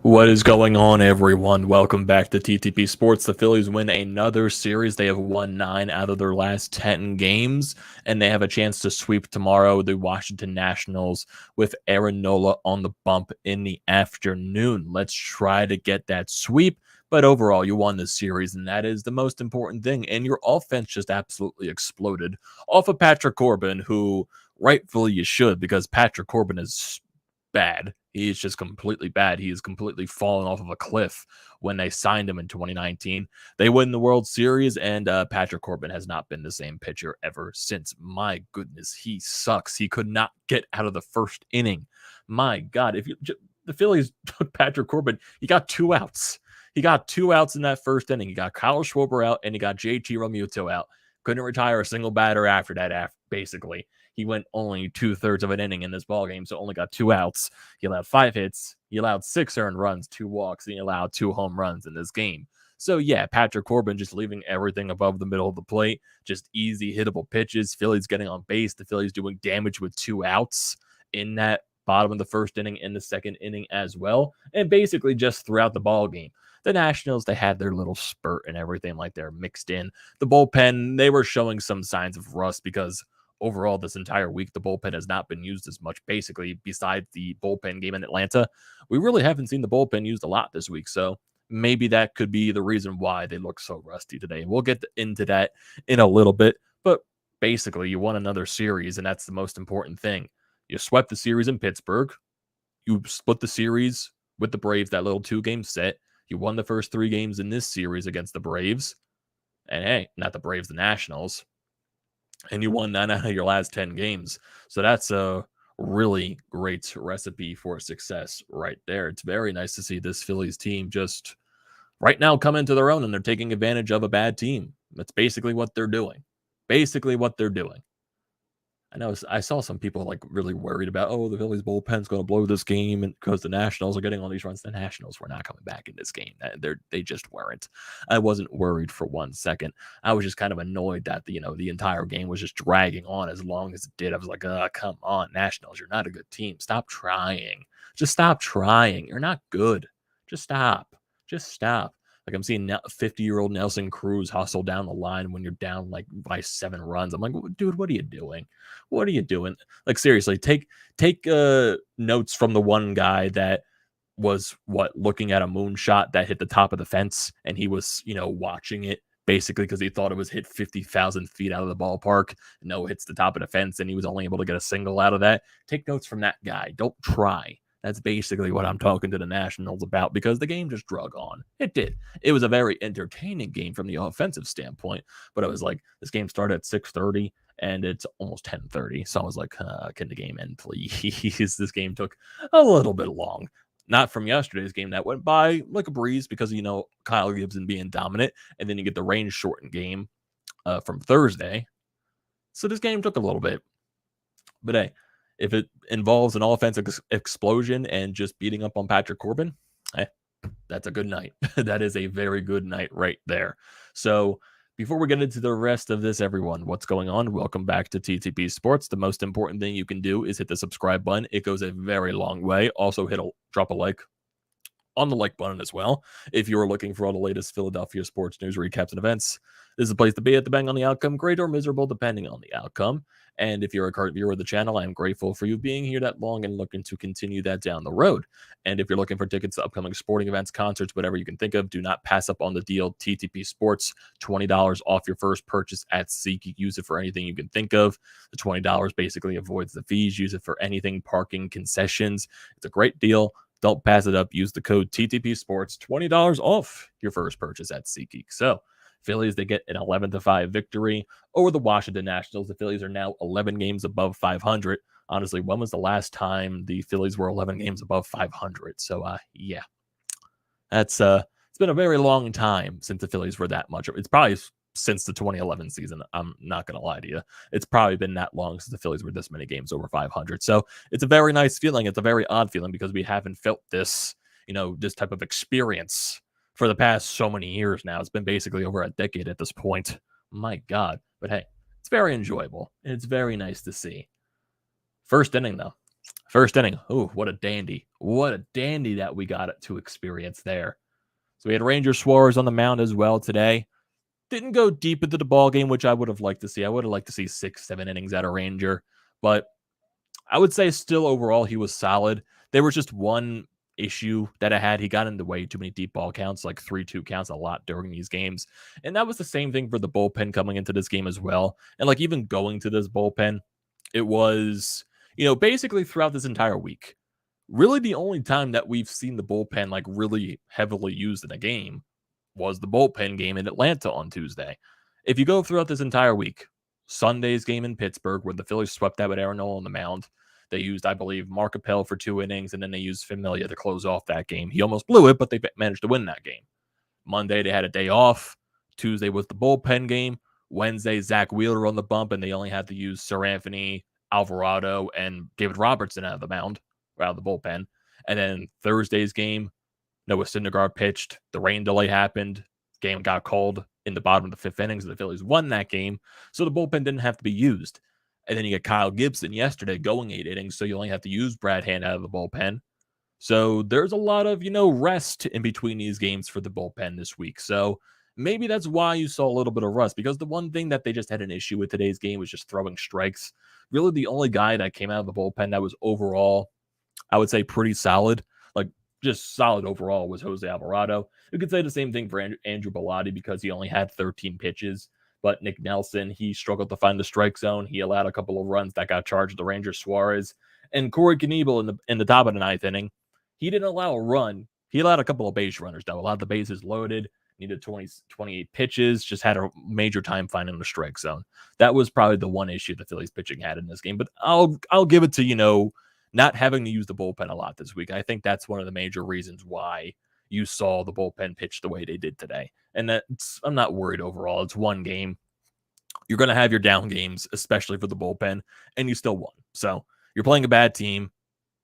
What is going on, everyone? Welcome back to TTP Sports. The Phillies win another series. They have won 9 out of their last 10 games, and they have a chance to sweep tomorrow the Washington Nationals with Aaron Nola on the bump in the afternoon. Let's try to get that sweep. But overall, you won this series, and that is the most important thing. And your offense just absolutely exploded off of Patrick Corbin, who rightfully you should, because Patrick Corbin is bad. He is just completely bad. He is completely fallen off of a cliff when they signed him in 2019. They win the World Series, and Patrick Corbin has not been the same pitcher ever since. My goodness, he sucks. He could not get out of the first inning. My God, if the Phillies took Patrick Corbin, he got 2 outs. He got 2 outs in that first inning. He got Kyle Schwarber out, and he got JT Realmuto out. Couldn't retire a single batter after that, basically. He went only 2/3 of an inning in this ballgame, so only got 2 outs. He allowed 5 hits. He allowed 6 earned runs, 2 walks, and he allowed 2 home runs in this game. So, yeah, Patrick Corbin just leaving everything above the middle of the plate. Just easy, hittable pitches. Phillies getting on base. The Phillies doing damage with 2 outs in that bottom of the first inning and the second inning as well. And basically just throughout the ballgame. The Nationals, they had their little spurt and everything like they're mixed in. The bullpen, they were showing some signs of rust because overall this entire week the bullpen has not been used as much. Basically, besides the bullpen game in Atlanta, we really haven't seen the bullpen used a lot this week. So maybe that could be the reason why they look so rusty today. We'll get into that in a little bit. But basically, you won another series, and that's the most important thing. You swept the series in Pittsburgh. You split the series with the Braves, that little 2-game set. You won the first 3 games in this series against the Braves. And hey, not the Braves, the Nationals. And you won 9 out of your last 10 games. So that's a really great recipe for success right there. It's very nice to see this Phillies team just right now come into their own, and they're taking advantage of a bad team. That's basically what they're doing. Basically what they're doing. I know I saw some people like really worried about, the Phillies bullpen's going to blow this game, and because the Nationals are getting all these runs. The Nationals were not coming back in this game. They just weren't. I wasn't worried for 1 second. I was just kind of annoyed that the entire game was just dragging on as long as it did. I was like, come on, Nationals, you're not a good team. Stop trying. Just stop trying. You're not good. Just stop. Just stop. Like, I'm seeing 50-year-old Nelson Cruz hustle down the line when you're down like by 7 runs. I'm like, dude, what are you doing? What are you doing? Like, seriously, take notes from the one guy that was looking at a moonshot that hit the top of the fence, and he was watching it basically because he thought it was hit 50,000 feet out of the ballpark. No, hits the top of the fence, and he was only able to get a single out of that. Take notes from that guy. Don't try. That's basically what I'm talking to the Nationals about, because the game just drug on. It did. It was a very entertaining game from the offensive standpoint, but it was like this game started at 6:30 and it's almost 10:30. So I was like, can the game end, please? This game took a little bit long. Not from yesterday's game that went by like a breeze because, Kyle Gibson being dominant, and then you get the rain shortened game from Thursday. So this game took a little bit. But hey, if it involves an offensive explosion and just beating up on Patrick Corbin, that's a good night. That is a very good night right there. So before we get into the rest of this, everyone, what's going on? Welcome back to TTP Sports. The most important thing you can do is hit the subscribe button. It goes a very long way. Also, drop a like on the like button as well. If you are looking for all the latest Philadelphia sports news, recaps, and events, this is the place to be at the bang on the outcome, great or miserable, depending on the outcome. And if you're a current viewer of the channel, I am grateful for you being here that long and looking to continue that down the road. And if you're looking for tickets to upcoming sporting events, concerts, whatever you can think of, do not pass up on the deal. TTP Sports, $20 off your first purchase at SeatGeek. Use it for anything you can think of. The $20 basically avoids the fees. Use it for anything, parking, concessions. It's a great deal. Don't pass it up. Use the code TTP Sports, $20 off your first purchase at SeatGeek. So, Phillies, they get an 11-5 victory over the Washington Nationals. The Phillies are now 11 games above 500. Honestly, when was the last time the Phillies were 11 games above 500? So, yeah, that's it's been a very long time since the Phillies were that much. It's probably since the 2011 season. I'm not going to lie to you. It's probably been that long since the Phillies were this many games over 500. So it's a very nice feeling. It's a very odd feeling because we haven't felt this, this type of experience for the past so many years now. It's been basically over a decade at this point. My God. But hey, it's very enjoyable. It's very nice to see. First inning, though. First inning. Oh, what a dandy. What a dandy that we got to experience there. So we had Ranger Schwarber on the mound as well today. Didn't go deep into the ball game, which I would have liked to see. I would have liked to see 6-7 innings out of Ranger, but I would say still overall he was solid. There was just one issue that I had. He got into way too many deep ball counts, like 3-2 counts a lot during these games. And that was the same thing for the bullpen coming into this game as well. And like even going to this bullpen, it was, basically throughout this entire week, really the only time that we've seen the bullpen like really heavily used in a game was the bullpen game in Atlanta on Tuesday. If you go throughout this entire week, Sunday's game in Pittsburgh, where the Phillies swept out with Aaron Nola on the mound, they used, I believe, Mark Appel for 2 innings, and then they used Familia to close off that game. He almost blew it, but they managed to win that game. Monday, they had a day off. Tuesday was the bullpen game. Wednesday, Zack Wheeler on the bump, and they only had to use Sir Anthony, Alvarado, and David Robertson out of the mound, or out of the bullpen. And then Thursday's game, Noah Syndergaard pitched. The rain delay happened. Game got called in the bottom of the 5th inning, so the Phillies won that game. So the bullpen didn't have to be used. And then you get Kyle Gibson yesterday going 8 innings, so you only have to use Brad Hand out of the bullpen. So there's a lot of, rest in between these games for the bullpen this week. So maybe that's why you saw a little bit of rust, because the one thing that they just had an issue with today's game was just throwing strikes. Really the only guy that came out of the bullpen that was overall, I would say, pretty solid, like just solid overall, was Jose Alvarado. You could say the same thing for Andrew Bellotti because he only had 13 pitches. But Nick Nelson, he struggled to find the strike zone. He allowed a couple of runs that got charged to Ranger Suarez. And Corey Knebel in the top of the 9th inning, he didn't allow a run. He allowed a couple of base runners, though. Allowed the bases loaded, needed 28 pitches, just had a major time finding the strike zone. That was probably the one issue the Phillies pitching had in this game. But I'll give it to, not having to use the bullpen a lot this week. I think that's one of the major reasons why you saw the bullpen pitch the way they did today. And I'm not worried overall. It's one game. You're going to have your down games, especially for the bullpen, and you still won. So you're playing a bad team.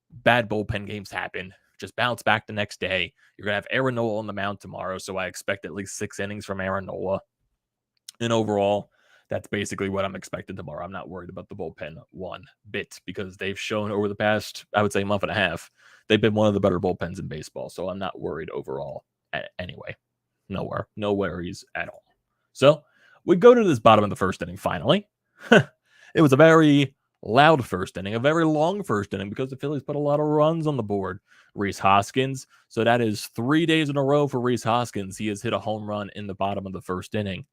Bad bullpen games happen. Just bounce back the next day. You're going to have Aaron Nola on the mound tomorrow, so I expect at least 6 innings from Aaron Nola. And overall, that's basically what I'm expecting tomorrow. I'm not worried about the bullpen one bit because they've shown over the past, I would say, month and a half, they've been one of the better bullpens in baseball. So I'm not worried overall anyway. No worries at all. So we go to this bottom of the 1st inning finally. It was a very loud first inning, a very long first inning because the Phillies put a lot of runs on the board. Rhys Hoskins. So that is 3 days in a row for Rhys Hoskins. He has hit a home run in the bottom of the 1st inning.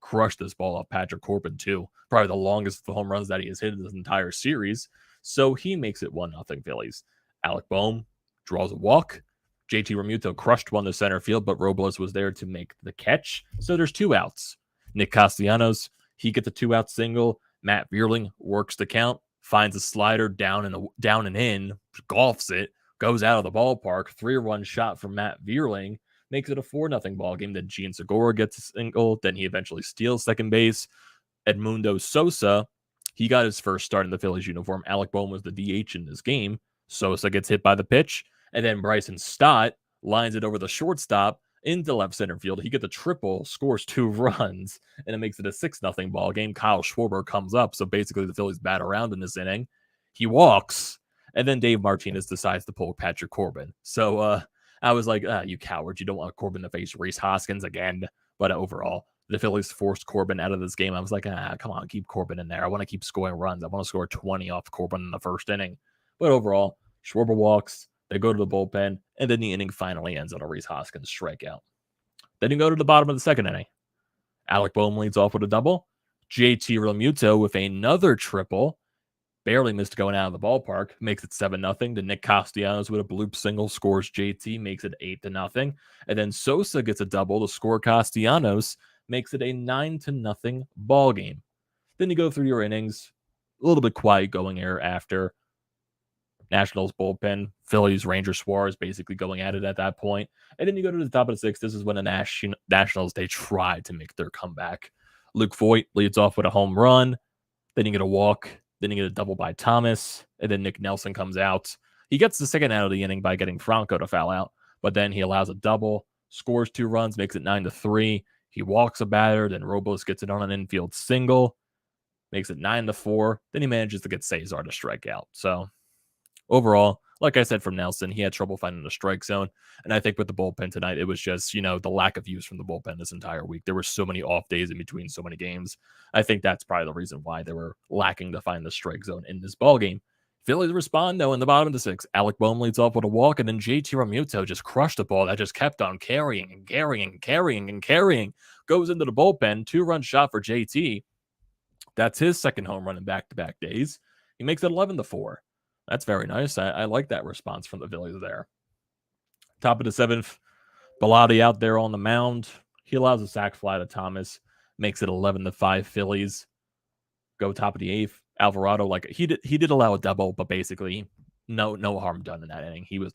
Crushed this ball off Patrick Corbin, too. Probably the longest home runs that he has hit in this entire series. So he makes it 1-0 Phillies. Alec Bohm draws a walk. JT Realmuto crushed one to center field, but Robles was there to make the catch. So there's 2 outs. Nick Castellanos, he gets a 2-out single. Matt Vierling works the count, finds a slider down and in, golfs it, goes out of the ballpark. 3-run shot from Matt Vierling makes it a 4-0 ball game. Then Gene Segura gets a single. Then he eventually steals second base. Edmundo Sosa, he got his first start in the Phillies uniform. Alec Bohm was the DH in this game. Sosa gets hit by the pitch. And then Bryson Stott lines it over the shortstop into left center field. He gets a triple, scores 2 runs, and it makes it a 6-0 ball game. Kyle Schwarber comes up. So basically the Phillies bat around in this inning. He walks. And then Dave Martinez decides to pull Patrick Corbin. So, I was like, you cowards. You don't want Corbin to face Rhys Hoskins again. But overall, the Phillies forced Corbin out of this game. I was like, come on, keep Corbin in there. I want to keep scoring runs. I want to score 20 off Corbin in the 1st inning. But overall, Schwarber walks. They go to the bullpen. And then the inning finally ends on a Rhys Hoskins strikeout. Then you go to the bottom of the 2nd inning. Alec Bohm leads off with a double. JT Realmuto with another triple. Barely missed going out of the ballpark, makes it 7-0. Then Nick Castellanos with a bloop single scores JT, makes it 8-0. And then Sosa gets a double to score Castellanos, makes it a 9-0 ball game. Then you go through your innings, a little bit quiet going here after. Nationals bullpen, Phillies, Ranger Suarez basically going at it at that point. And then you go to the top of the 6th. This is when the Nationals, they try to make their comeback. Luke Voigt leads off with a home run. Then you get a walk. Then you get a double by Thomas, and then Nick Nelson comes out. He gets the 2nd out of the inning by getting Franco to foul out, but then he allows a double, scores 2 runs, makes it 9-3. He walks a batter, then Robles gets it on an infield single, makes it 9-4. Then he manages to get Cesar to strike out. So overall, like I said from Nelson, he had trouble finding the strike zone. And I think with the bullpen tonight, it was just, the lack of use from the bullpen this entire week. There were so many off days in between so many games. I think that's probably the reason why they were lacking to find the strike zone in this ball game. Phillies respond, though, in the bottom of the sixth. Alec Bohm leads off with a walk, and then JT Realmuto just crushed the ball that just kept on carrying and carrying and carrying and carrying. Goes into the bullpen, 2-run shot for JT. That's his second home run in back-to-back days. He makes it 11-4. That's very nice. I like that response from the Phillies there. Top of the seventh, Bilotti out there on the mound. He allows a sac fly to Thomas, makes it 11-5 Phillies. Go top of the eighth. Alvarado, he did allow a double, but basically no harm done in that inning. He was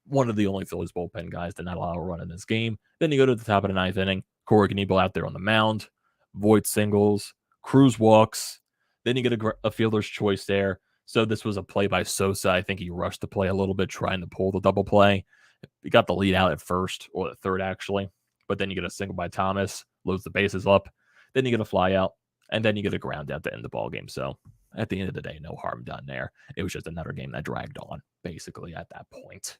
one of the only Phillies bullpen guys to not allow a run in this game. Then you go to the top of the ninth inning. Corey Knebel out there on the mound. Voit singles. Cruz walks. Then you get a fielder's choice there. So this was a play by Sosa. I think he rushed the play a little bit, trying to pull the double play. He got the lead out at first, or at third, actually. But then you get a single by Thomas, loads the bases up. Then you get a fly out, and then you get a ground out to end the ball game. So at the end of the day, no harm done there. It was just another game that dragged on, basically, at that point.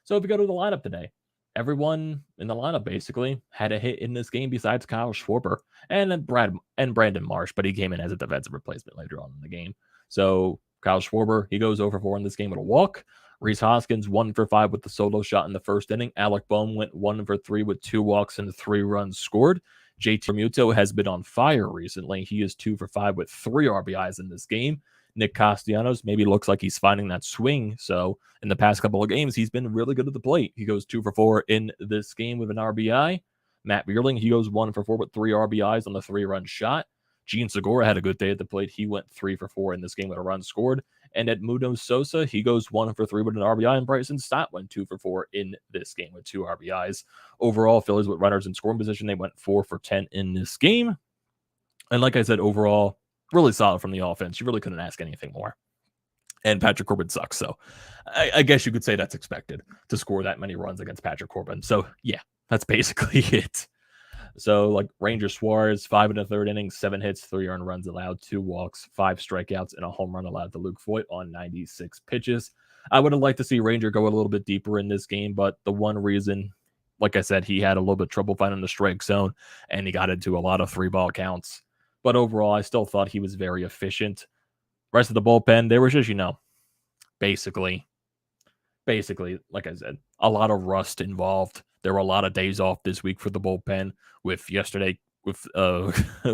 So if you go to the lineup today, everyone in the lineup basically had a hit in this game besides Kyle Schwarber and Brandon Marsh, but he came in as a defensive replacement later on in the game. So Kyle Schwarber, he goes over 4 in this game with a walk. Rhys Hoskins 1 for 5 with the solo shot in the first inning. Alec Bohm went 1 for 3 with 2 walks and 3 runs scored. JT Realmuto has been on fire recently. He is 2 for 5 with 3 RBIs in this game. Nick Castellanos maybe looks like he's finding that swing. So in the past couple of games, he's been really good at the plate. He goes 2 for 4 in this game with an RBI. Matt Beerling, he goes 1 for 4 with 3 RBIs on the 3-run shot. Gene Segura had a good day at the plate. He went 3 for 4 in this game with a run scored. And Edmundo Sosa, he goes 1 for 3 with an RBI. And Bryson Stott went 2 for 4 in this game with 2 RBIs. Overall, Phillies with runners in scoring position, they went 4 for 10 in this game. And like I said, overall, really solid from the offense. You really couldn't ask anything more. And Patrick Corbin sucks. So I guess you could say that's expected to score that many runs against Patrick Corbin. So yeah, that's basically it. So Ranger Suarez, 5 in the third inning, 7 hits, 3 earned runs allowed, 2 walks, 5 strikeouts, and a home run allowed to Luke Voit on 96 pitches. I would have liked to see Ranger go a little bit deeper in this game, but the one reason, like I said, he had a little bit of trouble finding the strike zone, and he got into a lot of 3-ball counts. But overall, I still thought he was very efficient. Rest of the bullpen, there was just, basically, like I said, a lot of rust involved. There were a lot of days off this week for the bullpen, with yesterday with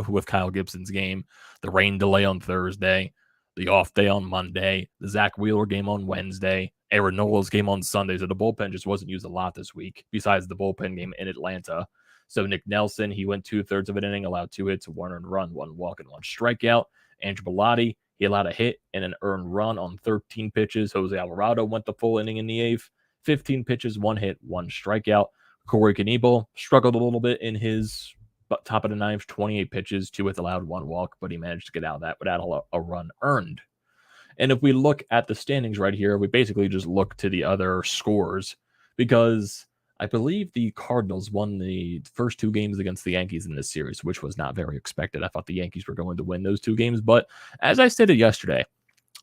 with Kyle Gibson's game, the rain delay on Thursday, the off day on Monday, the Zack Wheeler game on Wednesday, Aaron Nola's game on Sunday. So the bullpen just wasn't used a lot this week, besides the bullpen game in Atlanta. So Nick Nelson, he went 2/3 of an inning, allowed 2 hits, 1 earned run, 1 walk, and 1 strikeout. Andrew Bilotti, he allowed a hit and an earned run on 13 pitches. Jose Alvarado went the full inning in the 8th, 15 pitches, 1 hit, 1 strikeout. Corey Knebel struggled a little bit in his top of the 9th, 28 pitches, 2 hits allowed, 1 walk, but he managed to get out of that without a run earned. And if we look at the standings right here, we basically just look to the other scores, because I believe the Cardinals won the first 2 games against the Yankees in this series, which was not very expected. I thought the Yankees were going to win those 2 games, but as I stated yesterday,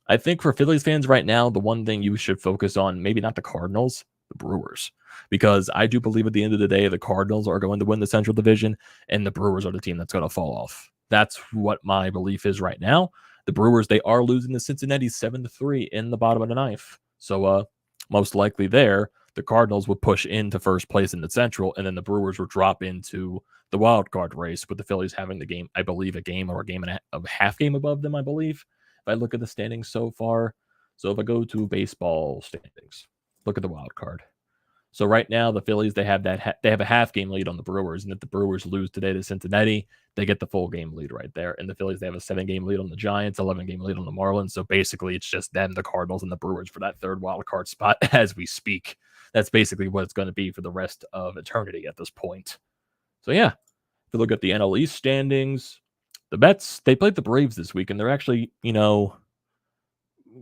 I think for Phillies fans right now, the one thing you should focus on, maybe not the Cardinals, the Brewers, because I do believe at the end of the day, the Cardinals are going to win the Central Division, and the Brewers are the team that's going to fall off. That's what my belief is right now. The Brewers, they are losing to Cincinnati 7-3 in the bottom of the 9th. So most likely there, the Cardinals would push into first place in the Central, and then the Brewers would drop into the wild card race, with the Phillies having the game, I believe, a game and a half game above them, I believe, if I look at the standings so far. So if I go to baseball standings, look at the wild card. So right now, the Phillies, they have a half game lead on the Brewers, and if the Brewers lose today to Cincinnati, they get the full game lead right there. And the Phillies, they have a 7-game lead on the Giants, 11-game lead on the Marlins. So basically, it's just them, the Cardinals, and the Brewers for that third wild card spot as we speak. That's basically what it's going to be for the rest of eternity at this point. So yeah, if you look at the NL East standings, the Mets, they played the Braves this week, and they're actually,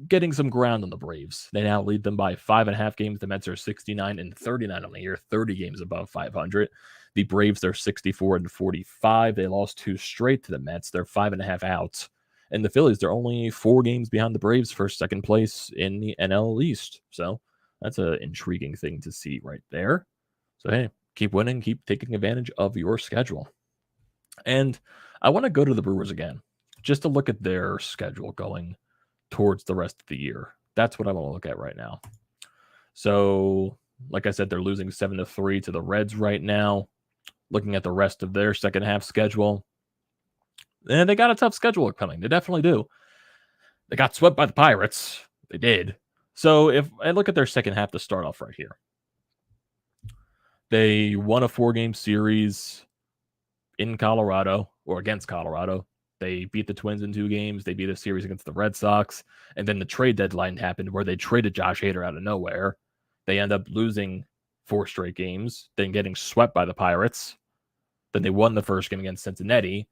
getting some ground on the Braves. They now lead them by 5.5 games. The Mets are 69-39 on the year, 30 games above 500. The Braves are 64-45. They lost 2 straight to the Mets. They're 5.5 out. And the Phillies, they're only 4 games behind the Braves for second place in the NL East. So that's an intriguing thing to see right there. So, hey, keep winning, keep taking advantage of your schedule. And I want to go to the Brewers again, just to look at their schedule going towards the rest of the year. That's what I want to look at right now. So, like I said, they're losing 7-3 to the Reds right now. Looking at the rest of their second half schedule, and they got a tough schedule coming. They definitely do. They got swept by the Pirates. They did. So if I look at their second half to start off right here, they won a 4-game series in Colorado or against Colorado. They beat the Twins in 2 games. They beat a series against the Red Sox. And then the trade deadline happened where they traded Josh Hader out of nowhere. They end up losing 4 straight games, then getting swept by the Pirates. Then they won the first game against Cincinnati.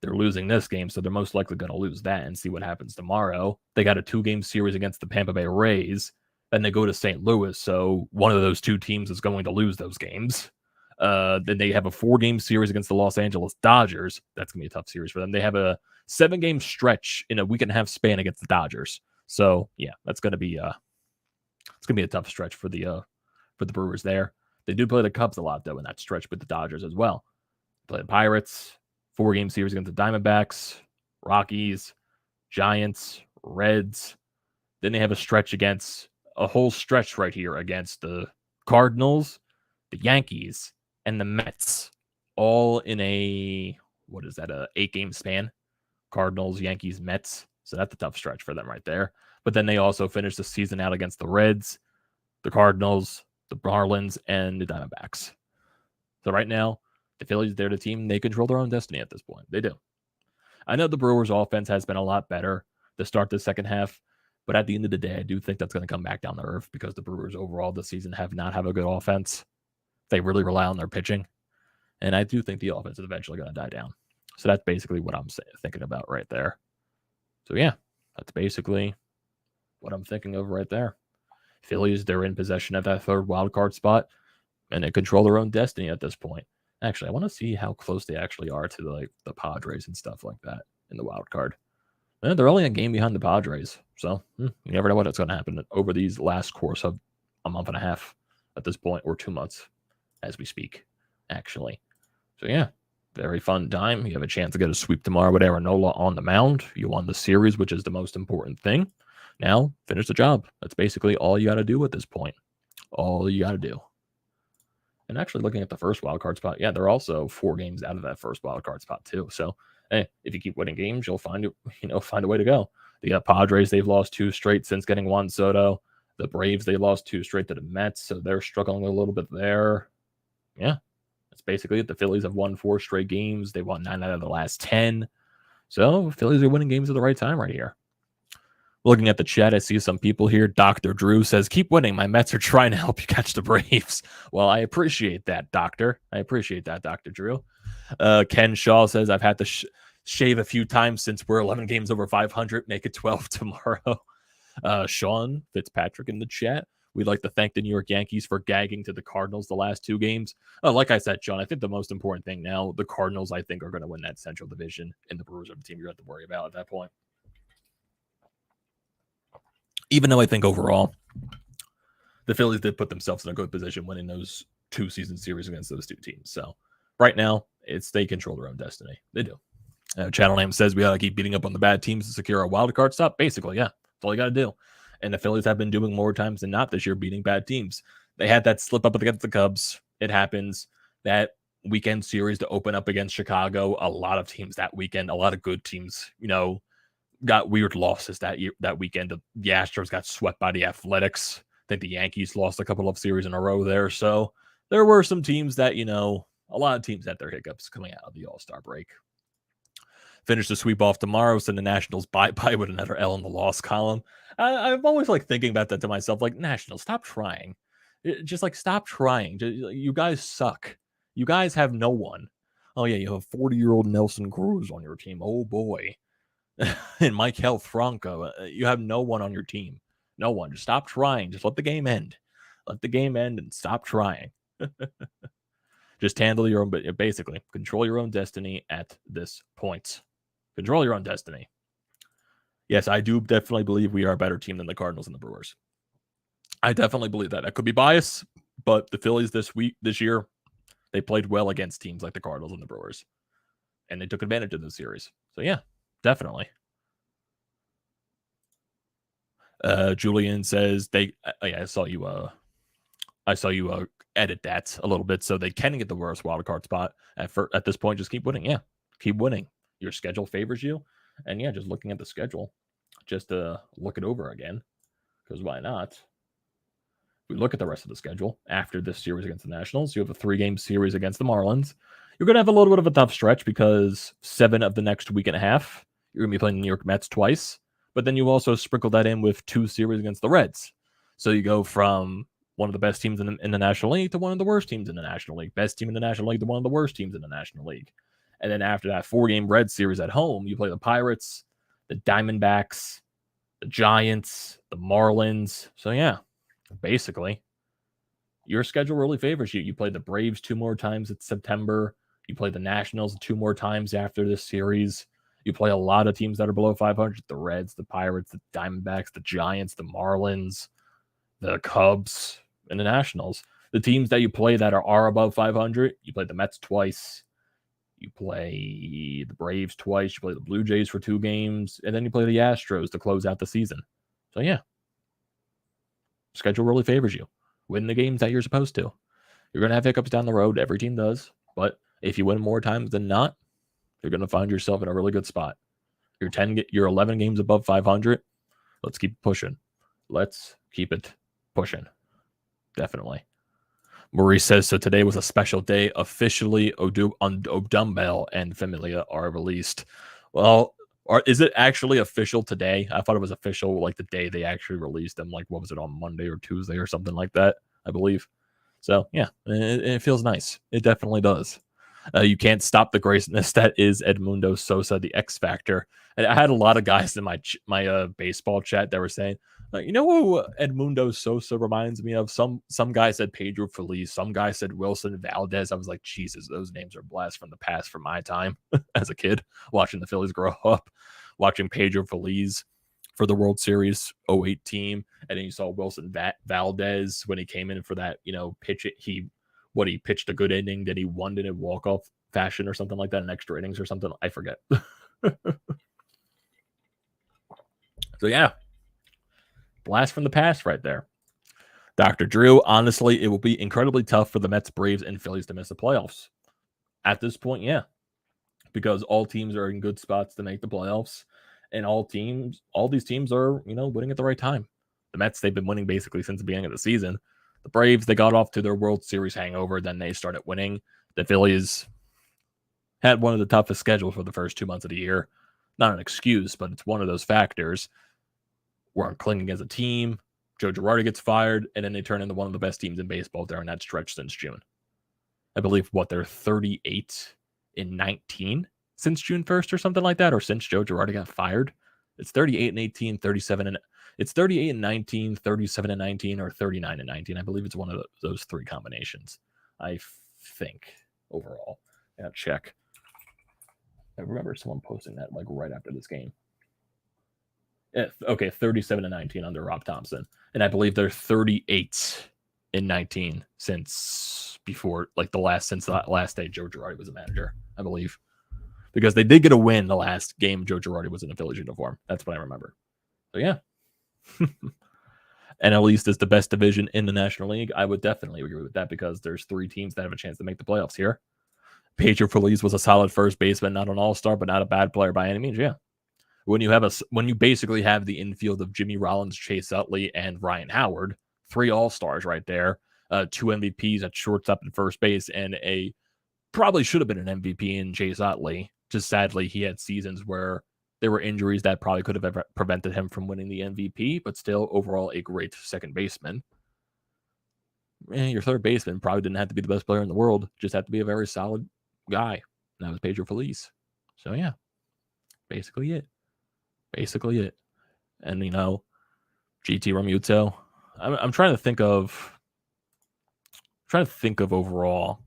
They're losing this game, so they're most likely going to lose that and see what happens tomorrow. They got a 2-game series against the Tampa Bay Rays. Then they go to St. Louis, so one of those 2 teams is going to lose those games. Then they have a 4-game series against the Los Angeles Dodgers. That's going to be a tough series for them. They have a 7-game stretch in a week and a half span against the Dodgers. So, yeah, that's going to be it's going to be a tough stretch for the Brewers there. They do play the Cubs a lot, though, in that stretch with the Dodgers as well. Play the Pirates, 4-game series against the Diamondbacks, Rockies, Giants, Reds. Then they have a whole stretch right here against the Cardinals, the Yankees, and the Mets, all in a 8-game span. Cardinals, Yankees, Mets. So that's a tough stretch for them right there. But then they also finish the season out against the Reds, the Cardinals, the Marlins, and the Diamondbacks. So right now, the Phillies, they're the team. They control their own destiny at this point. They do. I know the Brewers' offense has been a lot better to start the second half, but at the end of the day, I do think that's going to come back down to earth because the Brewers overall this season have not a good offense. They really rely on their pitching, and I do think the offense is eventually going to die down. So that's basically what I'm thinking about right there. So yeah, that's basically what I'm thinking of right there. Phillies, they're in possession of that 3rd wild card spot, and they control their own destiny at this point. Actually, I want to see how close they actually are to the Padres and stuff like that in the wild card. And they're only a game behind the Padres, so you never know what's going to happen over these last course of a month and a half at this point, or 2 months as we speak, actually. So yeah, very fun time. You have a chance to get a sweep tomorrow with Nola on the mound. You won the series, which is the most important thing. Now, finish the job. That's basically all you got to do at this point. All you got to do. And actually looking at the first wild card spot, yeah, they're also 4 games out of that first wild card spot too. So, hey, if you keep winning games, you'll find a way to go. The Padres, they've lost 2 straight since getting Juan Soto. The Braves, they lost 2 straight to the Mets, so they're struggling a little bit there. Yeah, that's basically it. The Phillies have won 4 straight games. They won 9 out of the last 10. So, Phillies are winning games at the right time right here. Looking at the chat, I see some people here. Dr. Drew says, keep winning. My Mets are trying to help you catch the Braves. Well, I appreciate that, Doctor. I appreciate that, Dr. Drew. Ken Shaw says, I've had to shave a few times since we're 11 games over 500. Make it 12 tomorrow. Sean Fitzpatrick in the chat. We'd like to thank the New York Yankees for gagging to the Cardinals the last 2 games. Like I said, Sean, I think the most important thing now, the Cardinals, I think, are going to win that Central Division, and the Brewers are the team you have to worry about at that point. Even though I think overall, the Phillies did put themselves in a good position winning those 2 season series against those 2 teams. So right now, they control their own destiny. They do. Channel Name says we got to keep beating up on the bad teams to secure a wild card stop. Basically, yeah, that's all you got to do. And the Phillies have been doing more times than not this year, beating bad teams. They had that slip up against the Cubs. It happens. That weekend series to open up against Chicago. A lot of teams that weekend, a lot of good teams, got weird losses that weekend. The Astros got swept by the Athletics. I think the Yankees lost a couple of series in a row there. So there were some teams that, a lot of teams had their hiccups coming out of the All-Star break. Finish the sweep off tomorrow, send the Nationals bye-bye with another L in the loss column. I'm always thinking about that to myself, Nationals, stop trying. Just stop trying. You guys suck. You guys have no one. Oh yeah, you have 40-year-old Nelson Cruz on your team. Oh boy. And Maikel Franco, you have no one on your team. No one. Just stop trying. Just let the game end. Let the game end and stop trying. Just handle your own, but basically control your own destiny at this point. Control your own destiny. Yes, I do definitely believe we are a better team than the Cardinals and the Brewers. I definitely believe that. That could be bias, but the Phillies this year, they played well against teams like the Cardinals and the Brewers, and they took advantage of the series. So yeah, definitely. Julian says yeah, I saw you. Edit that a little bit so they can get the worst wild card spot at this point. Just keep winning. Yeah, keep winning. Your schedule favors you, and yeah, just looking at the schedule, just to look it over again, because why not? We look at the rest of the schedule after this series against the Nationals. You have a 3-game series against the Marlins. You're going to have a little bit of a tough stretch because 7 of the next week and a half, you're going to be playing the New York Mets twice. But then you also sprinkle that in with 2 series against the Reds. So you go from one of the best teams in the National League to one of the worst teams in the National League. Best team in the National League to one of the worst teams in the National League. And then after that 4-game Red series at home, you play the Pirates, the Diamondbacks, the Giants, the Marlins. So yeah, basically, your schedule really favors you. You play the Braves 2 more times in September. You play the Nationals 2 more times after this series. You play a lot of teams that are below 500: the Reds, the Pirates, the Diamondbacks, the Giants, the Marlins, the Cubs, and the Nationals. The teams that you play that are above 500, you play the Mets twice. You play the Braves twice. You play the Blue Jays for 2 games. And then you play the Astros to close out the season. So, yeah, schedule really favors you. Win the games that you're supposed to. You're going to have hiccups down the road. Every team does. But if you win more times than not, you're going to find yourself in a really good spot. You're 11 games above 500. Let's keep pushing. Let's keep it pushing. Definitely. Maurice says, so today was a special day. Officially, Odumel and Familia are released. Well, is it actually official today? I thought it was official like the day they actually released them. Like, what was it, on Monday or Tuesday or something like that, I believe. So, yeah, it feels nice. It definitely does. You can't stop the greatness that is Edmundo Sosa, the X Factor. And I had a lot of guys in my baseball chat that were saying, you know who Edmundo Sosa reminds me of? Some guy said Pedro Feliz. Some guy said Wilson Valdez. I was like, Jesus, those names are blasts from the past from my time as a kid, watching the Phillies grow up, watching Pedro Feliz for the World Series 08 team. And then you saw Wilson Valdez when he came in for that, pitch. He pitched a good inning. Did he won in a walk-off fashion or something like that, in extra innings or something? I forget. So, yeah. Blast from the past right there. Dr. Drew, honestly, it will be incredibly tough for the Mets, Braves, and Phillies to miss the playoffs. At this point, yeah. Because all teams are in good spots to make the playoffs. And all these teams are, winning at the right time. The Mets, they've been winning basically since the beginning of the season. The Braves, they got off to their World Series hangover. Then they started winning. The Phillies had one of the toughest schedules for the first 2 months of the year. Not an excuse, but it's one of those factors. Weren't clicking as a team. Joe Girardi gets fired, and then they turn into one of the best teams in baseball during that stretch since June. I believe, they're 38-19 since June 1st or something like that, or since Joe Girardi got fired. It's 38-18, 37, and it's 38-19, 37-19, or 39-19. I believe it's one of those 3 combinations, I think, overall. Yeah, check. I remember someone posting that right after this game. Okay, 37-19 under Rob Thompson. And I believe they're 38-19 since the last day Joe Girardi was a manager, I believe. Because they did get a win the last game Joe Girardi was in a Phillies uniform. That's what I remember. So, yeah. NL East is the best division in the National League. I would definitely agree with that because there's 3 teams that have a chance to make the playoffs here. Pedro Feliz was a solid first baseman, not an all-star, but not a bad player by any means, yeah. When you basically have the infield of Jimmy Rollins, Chase Utley, and Ryan Howard, 3 all-stars right there, 2 MVPs at shortstop and first base, and probably should have been an MVP in Chase Utley. Just sadly, he had seasons where there were injuries that probably could have prevented him from winning the MVP, but still overall a great second baseman. Your third baseman probably didn't have to be the best player in the world, just had to be a very solid guy. And that was Pedro Feliz. So, yeah, basically it. And, GT Realmuto. I'm trying to think of overall.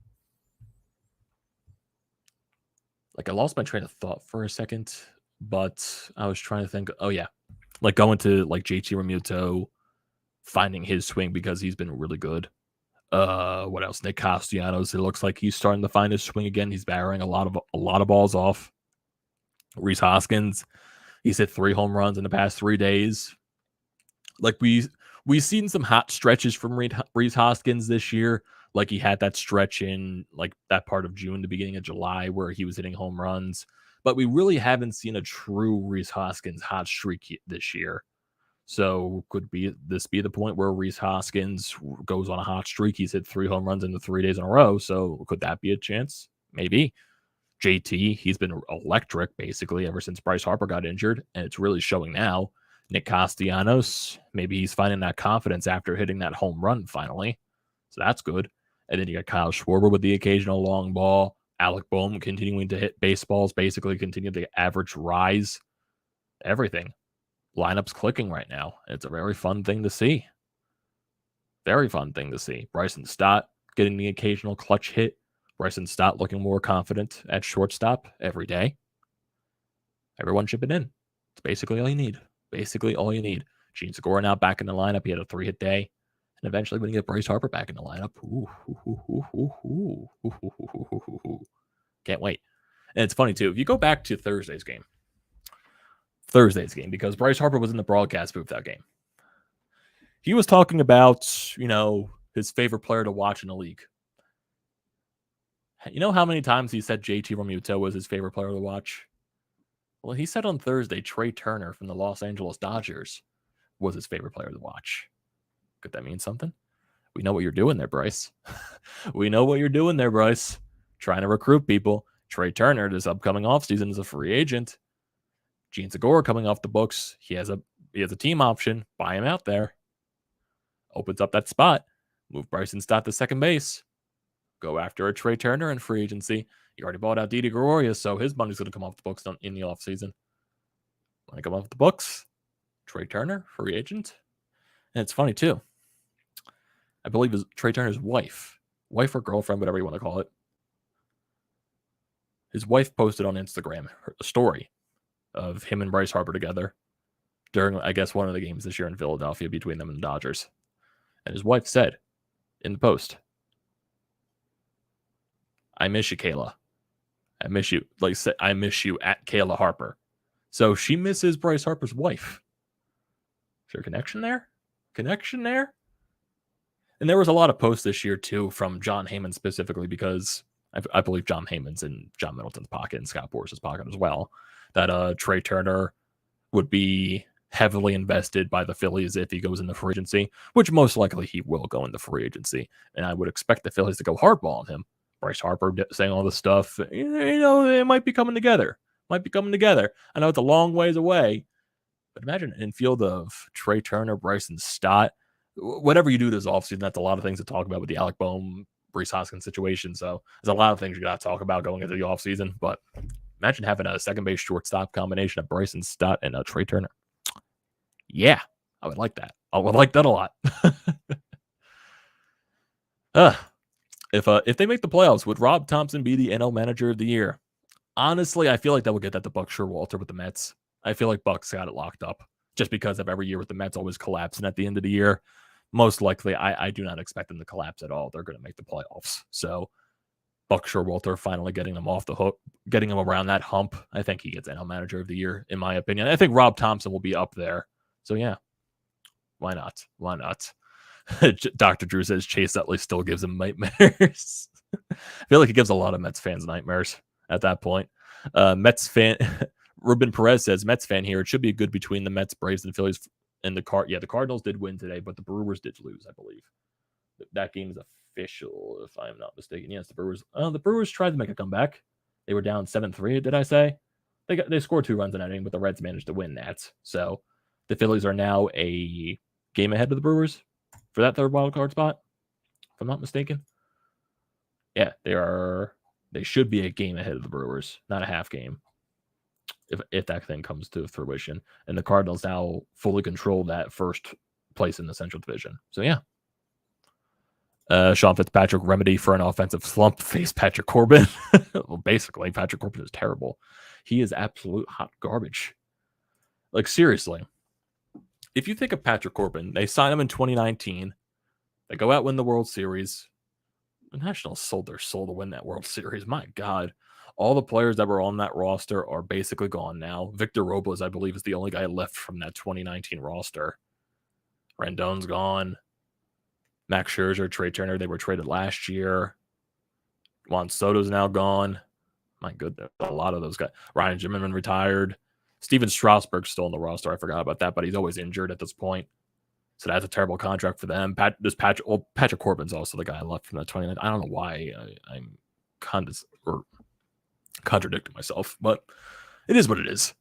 Like, I lost my train of thought for a second But I was trying to think, oh yeah, like going to like JT Realmuto, finding his swing because he's been really good. What else? Nick Castellanos. It looks like he's starting to find his swing again. He's barreling a lot of balls off. Rhys Hoskins. He's hit 3 home runs in the past 3 days. Like we've seen some hot stretches from Rhys Hoskins this year. Like he had that stretch in like that part of June, the beginning of July, where he was hitting home runs. But we really haven't seen a true Rhys Hoskins hot streak this year. So could this be the point where Rhys Hoskins goes on a hot streak? He's hit 3 home runs in the 3 days in a row. So could that be a chance? Maybe. JT, he's been electric basically ever since Bryce Harper got injured, and it's really showing now. Nick Castellanos, maybe he's finding that confidence after hitting that home run finally. So that's good. And then you got Kyle Schwarber with the occasional long ball. Alec Bohm continuing to hit baseballs, basically continue the average rise. Everything. Lineup's clicking right now. It's a very fun thing to see. Very fun thing to see. Bryson Stott getting the occasional clutch hit. Bryson Stott looking more confident at shortstop every day. Everyone chipping in. It's basically all you need. Basically all you need. Gene Segura now back in the lineup. He had a 3-hit day. And eventually when you get Bryce Harper back in the lineup. Can't wait. And it's funny too. If you go back to Thursday's game, because Bryce Harper was in the broadcast booth that game. He was talking about, his favorite player to watch in the league. You know how many times he said JT Realmuto was his favorite player to watch? Well, he said on Thursday Trey Turner from the Los Angeles Dodgers was his favorite player to watch. Could that mean something? We know what you're doing there, Bryce. We know what you're doing there, Bryce. Trying to recruit people. Trey Turner this upcoming offseason is a free agent. Gene Segura coming off the books. He has a team option. Buy him out there. Opens up that spot. Move Bryson Stott to second base. Go after a Trey Turner in free agency. You already bought out Didi Gregorius, so his money's going to come off the books in the offseason. Money come off the books. Trey Turner, free agent. And it's funny, too. I believe it's Trey Turner's wife or girlfriend, whatever you want to call it. His wife posted on Instagram a story of him and Bryce Harper together during, I guess, one of the games this year in Philadelphia between them and the Dodgers. And his wife said in the post, I miss you, Kayla. I miss you. Like, I miss you at Kayla Harper. So she misses Bryce Harper's wife. Is there a connection there? And there was a lot of posts this year, too, from John Heyman specifically, because I believe John Heyman's in John Middleton's pocket and Scott Boras' pocket as well, that Trey Turner would be heavily invested by the Phillies if he goes into free agency, which most likely he will go into free agency. And I would expect the Phillies to go hardball on him. Bryce Harper saying all this stuff, it might be coming together. I know it's a long ways away, but imagine an infield of Trey Turner, Bryson Stott. Whatever you do this offseason, that's a lot of things to talk about with the Alec Bohm, Rhys Hoskins situation. So there's a lot of things you got to talk about going into the offseason. But imagine having a second base shortstop combination of Bryson Stott and Trey Turner. Yeah, I would like that. I would like that a lot. If they make the playoffs, would Rob Thompson be the NL Manager of the Year? Honestly, I feel like that would get that to Buck Showalter with the Mets. I feel like Buck's got it locked up just because of every year with the Mets always collapsing at the end of the year. Most likely, I do not expect them to collapse at all. They're going to make the playoffs. So Buck Showalter finally getting them off the hook, getting them around that hump. I think he gets NL Manager of the Year, in my opinion. I think Rob Thompson will be up there. So yeah, why not? Dr. Drew says Chase Utley still gives him nightmares. I feel like he gives a lot of Mets fans nightmares at that point. Mets fan Ruben Perez says, Mets fan here. It should be good between the Mets, Braves, and Phillies. And the Cardinals did win today, but the Brewers did lose, I believe. That game is official, if I'm not mistaken. Yes, the Brewers tried to make a comeback. They were down 7-3, did I say? They scored 2 runs in that inning, but the Reds managed to win that. So the Phillies are now a game ahead of the Brewers for that third wild card spot, if I'm not mistaken. Yeah, they should be a game ahead of the Brewers, not a half game, if that thing comes to fruition. And the Cardinals now fully control that first place in the Central Division. So yeah. Sean Fitzpatrick remedy for an offensive slump face Patrick Corbin. Well, basically, Patrick Corbin is terrible. He is absolute hot garbage. Like, seriously. If you think of Patrick Corbin, they signed him in 2019. They go out, win the World Series. The Nationals sold their soul to win that World Series. My God. All the players that were on that roster are basically gone now. Victor Robles, I believe, is the only guy left from that 2019 roster. Rendon's gone. Max Scherzer, Trey Turner, they were traded last year. Juan Soto's now gone. My goodness, a lot of those guys. Ryan Zimmerman retired. Steven Strasburg's still on the roster. I forgot about that, but he's always injured at this point. So that's a terrible contract for them. Patrick Corbin's also the guy I left from that 29. I don't know why I'm contradicting myself, but it is what it is.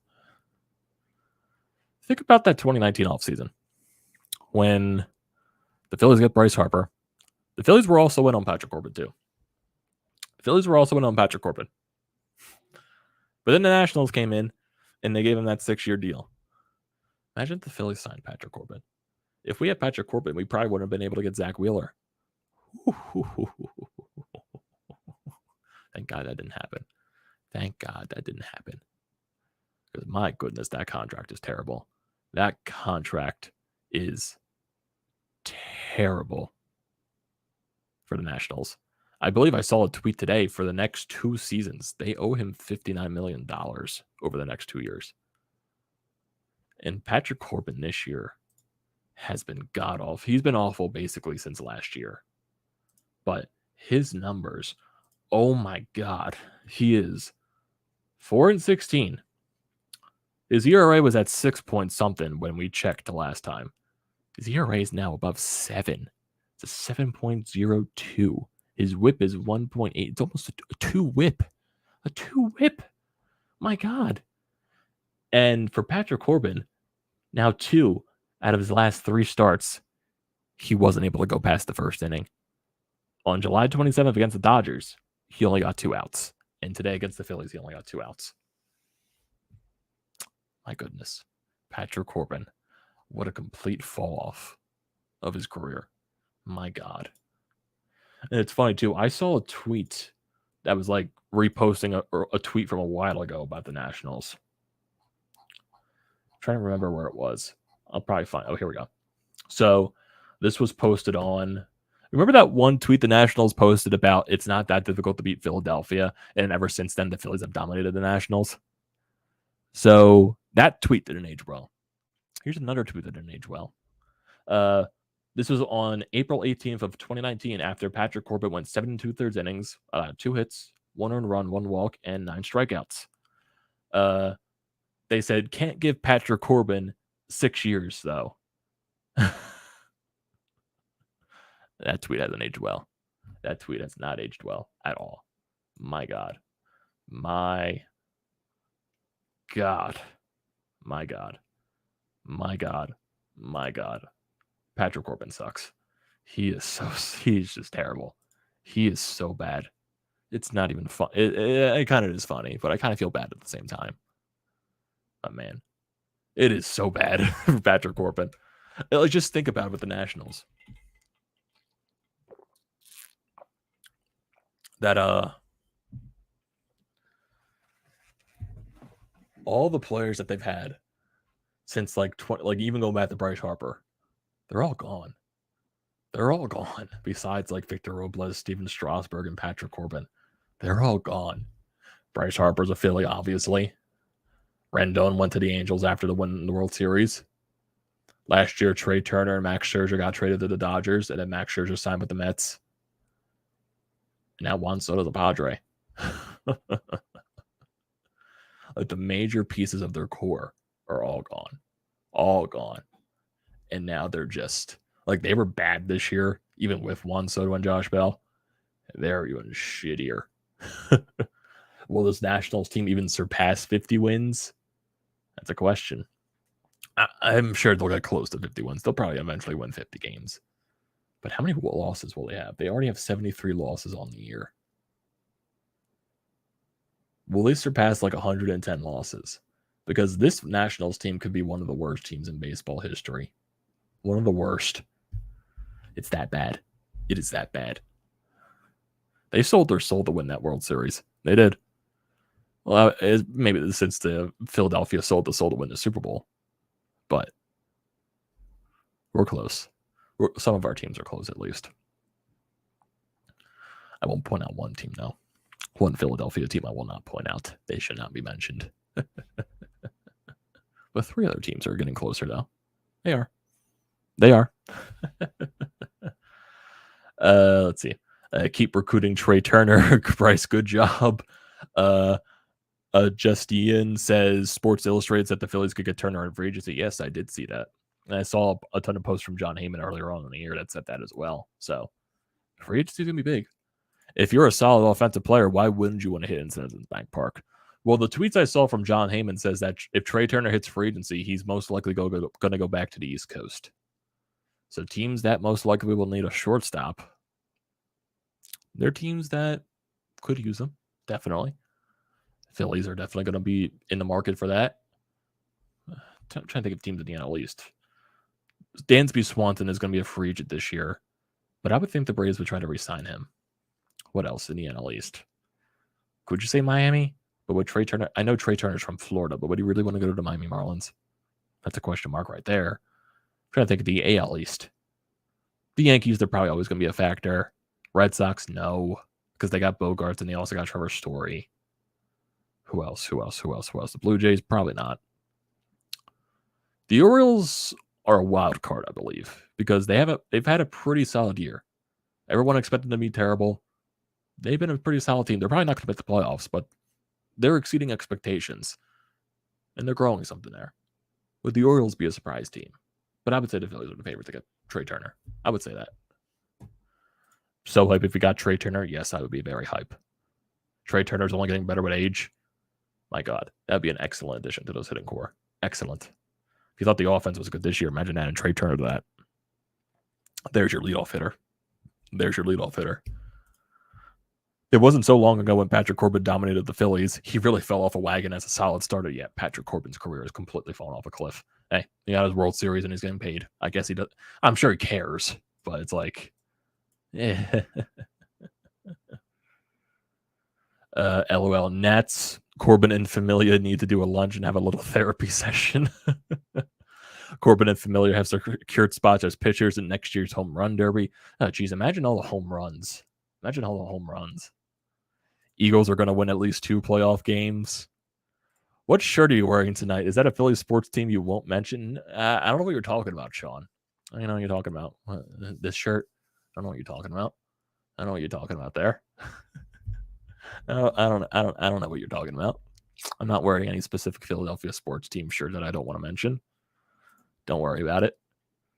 Think about that 2019 offseason when the Phillies got Bryce Harper. The Phillies were also in on Patrick Corbin too. But then the Nationals came in and they gave him that 6-year deal. Imagine if the Phillies signed Patrick Corbin. If we had Patrick Corbin, we probably wouldn't have been able to get Zack Wheeler. Thank God that didn't happen. Because my goodness, that contract is terrible. That contract is terrible for the Nationals. I believe I saw a tweet today for the next 2 seasons. They owe him $59 million over the next 2 years. And Patrick Corbin this year has been god-awful. He's been awful basically since last year. But his numbers, oh my God, he is 4-16. His ERA was at 6 point something when we checked the last time. His ERA is now above 7. It's a 7.02. His whip is 1.8. It's almost a 2 whip. A 2 whip. My God. And for Patrick Corbin, now 2 out of his last 3 starts, he wasn't able to go past the first inning. On July 27th against the Dodgers, he only got 2 outs. And today against the Phillies, he only got 2 outs. My goodness. Patrick Corbin. What a complete fall off of his career. My God. And it's funny, too. I saw a tweet that was like reposting a tweet from a while ago about the Nationals. I'm trying to remember where it was. I'll probably find. Oh, here we go. So this was posted on. Remember that one tweet the Nationals posted about it's not that difficult to beat Philadelphia? And ever since then, the Phillies have dominated the Nationals. So that tweet didn't age well. Here's another tweet that didn't age well. This was on April 18th of 2019 after Patrick Corbin went 7 2/3 innings, 2 hits, 1 earned run, 1 walk, and 9 strikeouts. They said, can't give Patrick Corbin 6 years, though. That tweet hasn't aged well. That tweet has not aged well at all. My God. My God. My God. My God. My God. Patrick Corbin sucks. He's just terrible. He is so bad. It's not even fun. It kind of is funny, but I kind of feel bad at the same time. But man, it is so bad for Patrick Corbin. Like, just think about it with the Nationals. That all the players that they've had since like even going back to Bryce Harper, they're all gone. They're all gone. Besides like Victor Robles, Steven Strasburg, and Patrick Corbin, they're all gone. Bryce Harper's a Philly, obviously. Rendon went to the Angels after the win in the World Series. Last year, Trey Turner and Max Scherzer got traded to the Dodgers, and then Max Scherzer signed with the Mets. And now Juan Soto's a Padre. Like, the major pieces of their core are all gone. All gone. And now they're just, like, they were bad this year, even with Juan Soto and Josh Bell. They're even shittier. Will this Nationals team even surpass 50 wins? That's a question. I'm sure they'll get close to 50 wins. They'll probably eventually win 50 games. But how many losses will they have? They already have 73 losses on the year. Will they surpass like 110 losses? Because this Nationals team could be one of the worst teams in baseball history. One of the worst. It's that bad. It is that bad. They sold their soul to win that World Series. They did. Well, maybe since the Philadelphia sold to win the Super Bowl, but we're close. Some of our teams are close, at least. I won't point out one team, though. One Philadelphia team I will not point out. They should not be mentioned. But 3 other teams are getting closer, though. They are. They are. Let's see. Keep recruiting Trey Turner. Bryce, good job. Justian says Sports Illustrated that the Phillies could get Turner in free agency. Yes, I did see that. And I saw a ton of posts from John Heyman earlier on in the year that said that as well. So free agency is going to be big. If you're a solid offensive player, why wouldn't you want to hit in Citizens Bank Park? Well, the tweets I saw from John Heyman says that if Trey Turner hits free agency, he's most likely going to go back to the East Coast. So teams that most likely will need a shortstop, they're teams that could use them, definitely. Phillies are definitely going to be in the market for that. I'm trying to think of teams in the NL East. Dansby Swanson is going to be a free agent this year, but I would think the Braves would try to re-sign him. What else in the NL East? Could you say Miami? But would Trey Turner? I know Trey Turner's from Florida, but would he really want to go to the Miami Marlins? That's a question mark right there. I'm trying to think of the AL East. The Yankees, they're probably always going to be a factor. Red Sox, no, because they got Bogarts and they also got Trevor Story. Who else? The Blue Jays, probably not. The Orioles are a wild card, I believe, because they've had a pretty solid year. Everyone expected them to be terrible. They've been a pretty solid team. They're probably not going to make the playoffs, but they're exceeding expectations, and they're growing something there. Would the Orioles be a surprise team? But I would say the Phillies are the favorite to get Trey Turner. I would say that. So hype if we got Trey Turner, yes, I would be very hype. Trey Turner's only getting better with age. My God, that'd be an excellent addition to those hitting core. Excellent. If you thought the offense was good this year, imagine adding Trey Turner to that. There's your leadoff hitter. It wasn't so long ago when Patrick Corbin dominated the Phillies. He really fell off a wagon as a solid starter, yet Patrick Corbin's career has completely fallen off a cliff. Hey, he got his World Series and he's getting paid. I guess he does. I'm sure he cares, but it's like, yeah. LOL Nets. Corbin and Familia need to do a lunch and have a little therapy session. Corbin and Familia have secured spots as pitchers in next year's home run derby. Oh, geez, imagine all the home runs. Eagles are going to win at least 2 playoff games. What shirt are you wearing tonight? Is that a Phillies sports team you won't mention? I don't know what you're talking about, Sean. I don't know what you're talking about. This shirt? I don't know what you're talking about. I don't know what you're talking about there. I don't know what you're talking about. I'm not wearing any specific Philadelphia sports team shirt that I don't want to mention. Don't worry about it.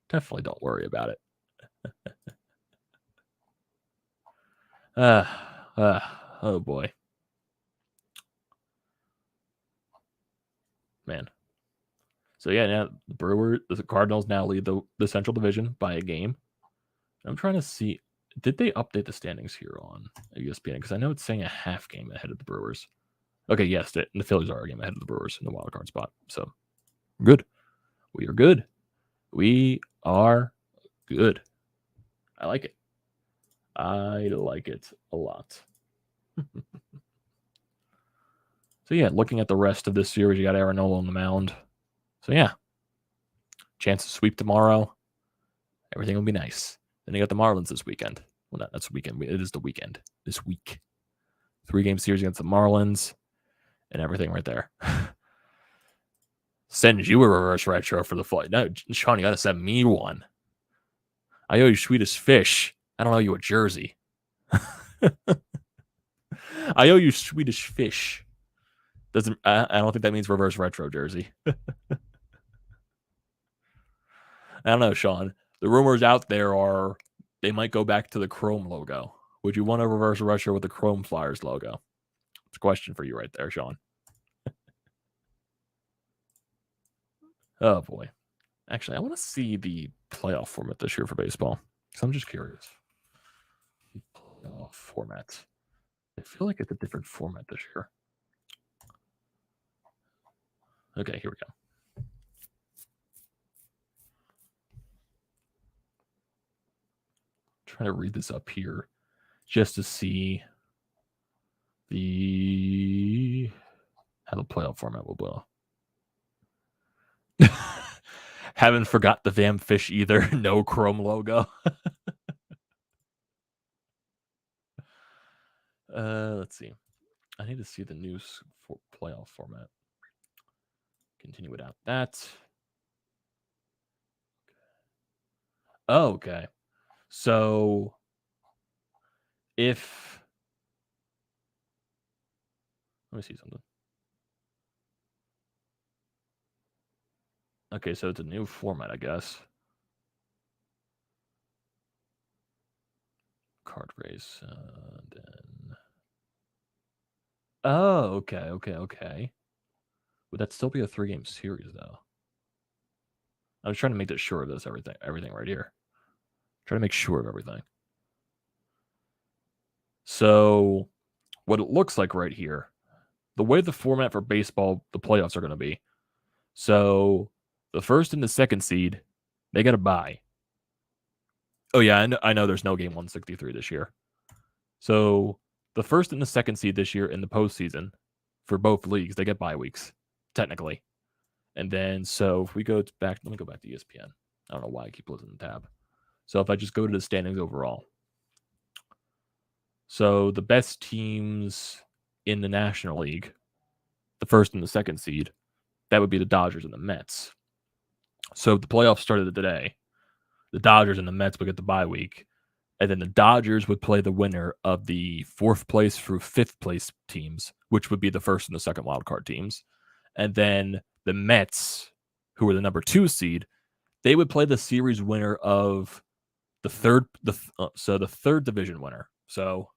Definitely don't worry about it. Oh boy. Man. So yeah, now the Cardinals now lead the Central Division by a game. I'm trying to see, did they update the standings here on ESPN? Because I know it's saying a half game ahead of the Brewers. Okay, yes, the Phillies are a game ahead of the Brewers in the wild card spot. So good. We are good. We are good. I like it. I like it a lot. So yeah, looking at the rest of this series, you got Aaron Nola on the mound. So yeah, chance to sweep tomorrow. Everything will be nice. Then you got the Marlins this weekend. Well, not that's the weekend. It is the weekend this week. 3-game series against the Marlins, and everything right there. Send you a reverse retro for the flight. No, Sean, you got to send me one. I owe you Swedish fish. I don't owe you a jersey. I owe you Swedish fish. I don't think that means reverse retro jersey. I don't know, Sean. The rumors out there are they might go back to the Chrome logo. Would you want a reverse retro with the Chrome Flyers logo? It's a question for you right there, Sean. Oh, boy. Actually, I want to see the playoff format this year for baseball. So I'm just curious. Playoff format. I feel like it's a different format this year. Okay, here we go. Trying to read this up here just to see the how the playoff format will blow. Haven't forgot the damn fish either. No Chrome logo. Let's see. I need to see the new playoff format. Continue without that. Oh, okay. So if let me see something. Okay, so it's a new format, I guess. Card race. Then. Oh, okay. Would that still be a 3-game series, though? I was trying to make sure of this, everything right here. Try to make sure of everything. So, what it looks like right here, the way the format for baseball, the playoffs are going to be. So, the first and the second seed, they got to bye. Oh, yeah, I know there's no game 163 this year. So, the first and the second seed this year in the postseason for both leagues, they get bye weeks, technically. And then, so if we go back, let me go back to ESPN. I don't know why I keep losing the tab. So, if I just go to the standings overall. So, the best teams in the National League, the first and the second seed, that would be the Dodgers and the Mets. So, the playoffs started today. The Dodgers and the Mets would get the bye week. And then the Dodgers would play the winner of the 4th place through 5th place teams, which would be the first and the second wildcard teams. And then the Mets, who were the number 2 seed, they would play the series winner of the third division winner. So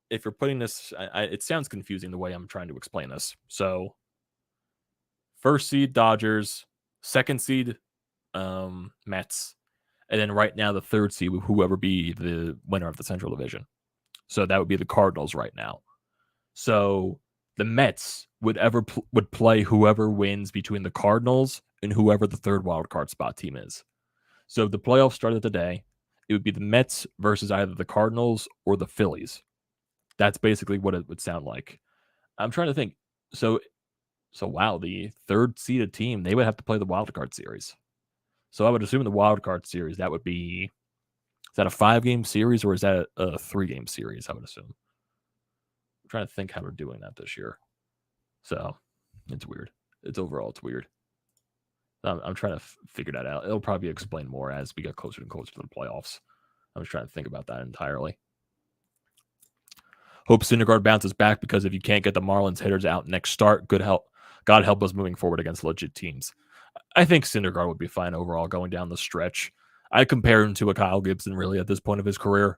if you're putting this, it sounds confusing the way I'm trying to explain this. So first seed Dodgers, second seed Mets, and then right now the third seed would whoever be the winner of the Central Division. So that would be the Cardinals right now. So the Mets would play whoever wins between the Cardinals and whoever the third wild card spot team is. So if the playoffs started today, it would be the Mets versus either the Cardinals or the Phillies. That's basically what it would sound like. I'm trying to think. So wow, the third seeded team, they would have to play the wild card series. So I would assume in the wild card series, that would be, is that a 5-game series or is that a 3-game series? I would assume. I'm trying to think how we're doing that this year. So it's weird. It's weird. I'm trying to figure that out. It'll probably explain more as we get closer and closer to the playoffs. I was trying to think about that entirely. Hope Syndergaard bounces back, because if you can't get the Marlins hitters out next start, God help us moving forward against legit teams. I think Syndergaard would be fine overall going down the stretch. I compare him to a Kyle Gibson really at this point of his career.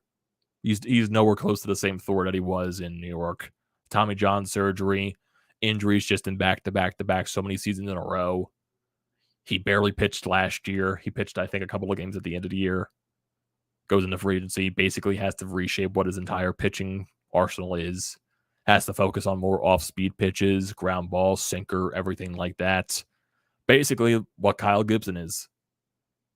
He's nowhere close to the same Thor that he was in New York. Tommy John surgery, injuries just in back-to-back so many seasons in a row. He barely pitched last year. He pitched, I think, a couple of games at the end of the year. Goes into free agency, basically has to reshape what his entire pitching arsenal is. Has to focus on more off-speed pitches, ground ball, sinker, everything like that. Basically what Kyle Gibson is.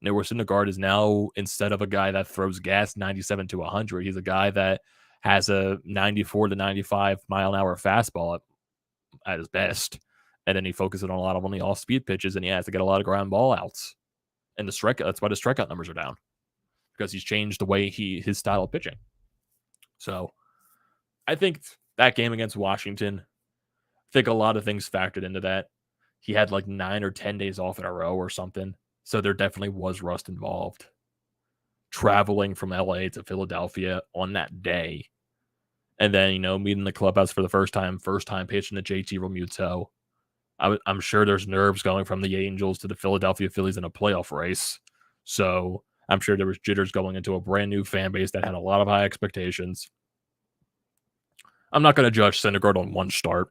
Nola Syndergaard is now, instead of a guy that throws gas 97 to 100, he's a guy that has a 94 to 95 mile an hour fastball at his best. And then he focuses on a lot of only off-speed pitches, and he has to get a lot of ground ball outs. And that's why the strikeout numbers are down, because he's changed the way his style of pitching. So I think that game against Washington, I think a lot of things factored into that. He had like 9 or 10 days off in a row or something. So there definitely was rust involved. Traveling from LA to Philadelphia on that day. And then, meeting the clubhouse for the first time pitching to JT Realmuto. I'm sure there's nerves going from the Angels to the Philadelphia Phillies in a playoff race. So I'm sure there was jitters going into a brand new fan base that had a lot of high expectations. I'm not going to judge Syndergaard on one start.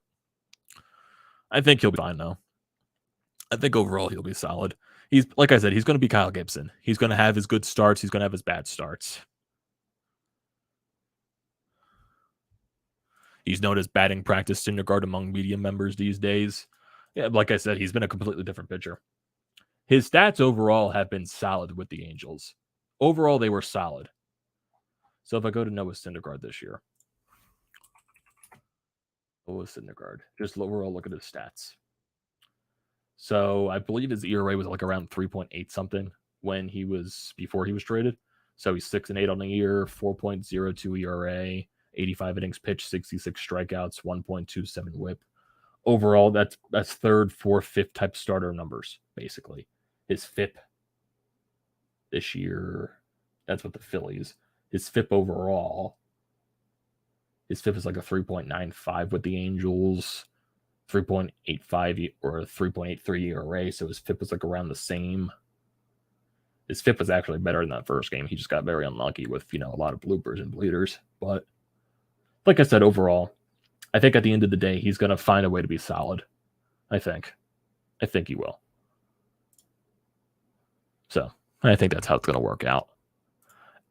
I think he'll be fine, though. I think overall he'll be solid. He's, like I said, he's going to be Kyle Gibson. He's going to have his good starts. He's going to have his bad starts. He's known as batting practice Syndergaard among media members these days. Yeah, like I said, he's been a completely different pitcher. His stats overall have been solid with the Angels. Overall, they were solid. So if I go to Nola Syndergaard this year, Nola Syndergaard. Just overall look at his stats. So I believe his ERA was like around 3.8 something before he was traded. So he's 6-8 on the year, 4.02 ERA, 85 innings pitched, 66 strikeouts, 1.27 WHIP. Overall, that's third, fourth, fifth type starter numbers, basically. His FIP this year, that's what the Phillies. His FIP overall, his FIP is like a 3.95 with the Angels, 3.85 or 3.83 ERA, so his FIP was like around the same. His FIP was actually better than that first game. He just got very unlucky with, a lot of bloopers and bleeders. But like I said, overall, I think at the end of the day, he's going to find a way to be solid. I think he will. So I think that's how it's going to work out.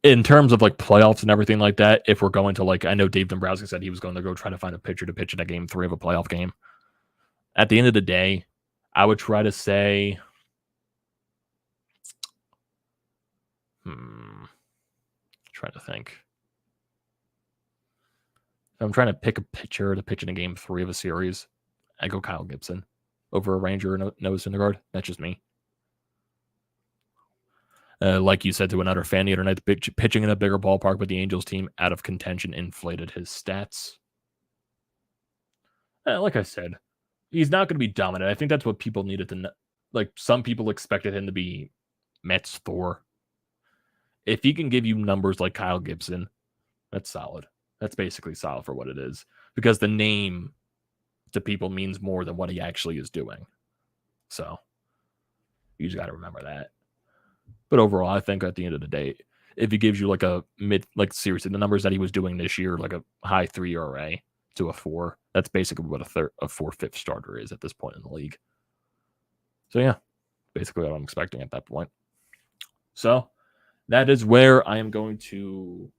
In terms of like playoffs and everything like that, if we're going to I know Dave Dombrowski said he was going to go try to find a pitcher to pitch in a game 3 of a playoff game. At the end of the day, I would try to say, trying to think. If I'm trying to pick a pitcher to pitch in a game 3 of a series, I go Kyle Gibson over a Ranger or Nola Syndergaard. That's just me. Like you said to another fan the other night, pitching in a bigger ballpark with the Angels team out of contention inflated his stats. Like I said, he's not going to be dominant. I think that's what people needed to know. Like, some people expected him to be Mets Thor. If he can give you numbers like Kyle Gibson, that's solid. That's basically solid for what it is. Because the name to people means more than what he actually is doing. So, you just got to remember that. But overall, I think at the end of the day, if he gives you like a seriously, the numbers that he was doing this year, like a high 3 ERA to a 4, that's basically what a 4/5 starter is at this point in the league. So yeah, basically what I'm expecting at that point. So that is where I am going to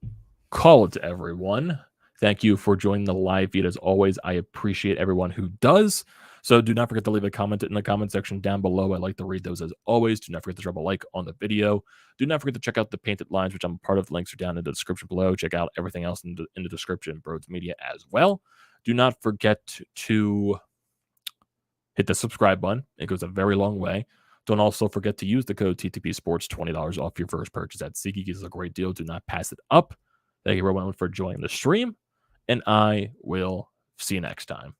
call it to everyone. Thank you for joining the live feed. As always, I appreciate everyone who does. So do not forget to leave a comment in the comment section down below. I like to read those as always. Do not forget to drop a like on the video. Do not forget to check out the painted lines, which I'm part of. Links are down in the description below. Check out everything else in the description, BrodesMedia as well. Do not forget to hit the subscribe button. It goes a very long way. Don't also forget to use the code TTPSPORTS, $20 off your first purchase at SeatGeek. Is a great deal. Do not pass it up. Thank you everyone for joining the stream, and I will see you next time.